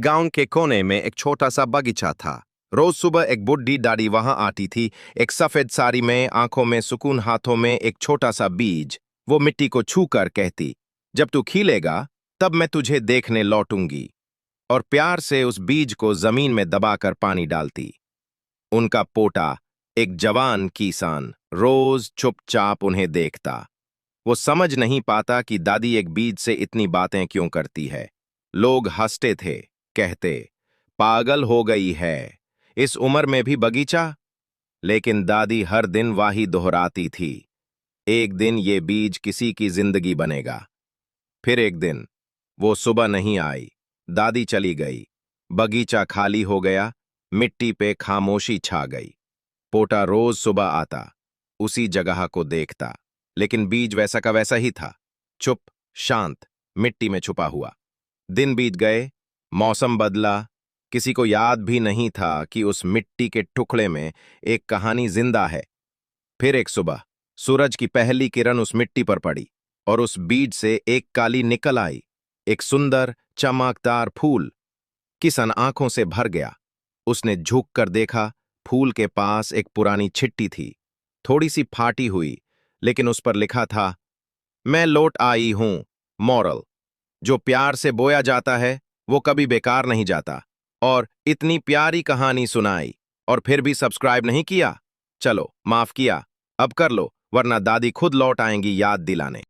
गांव के कोने में एक छोटा सा बगीचा था। रोज सुबह एक बुढ़ी दादी वहां आती थी, एक सफेद साड़ी में, आंखों में सुकून, हाथों में एक छोटा सा बीज। वो मिट्टी को छू कर कहती, जब तू खिलेगा तब मैं तुझे देखने लौटूंगी। और प्यार से उस बीज को जमीन में दबाकर पानी डालती। उनका पोता, एक जवान किसान, रोज चुपचाप उन्हें देखता। वो समझ नहीं पाता कि दादी एक बीज से इतनी बातें क्यों करती है। लोग हंसते थे, कहते, पागल हो गई है, इस उम्र में भी बगीचा। लेकिन दादी हर दिन वही दोहराती थी, एक दिन ये बीज किसी की जिंदगी बनेगा। फिर एक दिन वो सुबह नहीं आई, दादी चली गई। बगीचा खाली हो गया, मिट्टी पे खामोशी छा गई। पोटा रोज सुबह आता, उसी जगह को देखता, लेकिन बीज वैसा का वैसा ही था, चुप, शांत, मिट्टी में छुपा हुआ। दिन बीत गए, मौसम बदला, किसी को याद भी नहीं था कि उस मिट्टी के टुकड़े में एक कहानी जिंदा है। फिर एक सुबह सूरज की पहली किरण उस मिट्टी पर पड़ी और उस बीज से एक काली निकल आई, एक सुंदर चमकदार फूल। किसान आंखों से भर गया। उसने झुक कर देखा, फूल के पास एक पुरानी चिट्ठी थी, थोड़ी सी फाटी हुई, लेकिन उस पर लिखा था, मैं लौट आई हूं। मॉरल, जो प्यार से बोया जाता है वो कभी बेकार नहीं जाता। और इतनी प्यारी कहानी सुनाई और फिर भी सब्सक्राइब नहीं किया? चलो, माफ किया, अब कर लो, वरना दादी खुद लौट आएंगी याद दिलाने।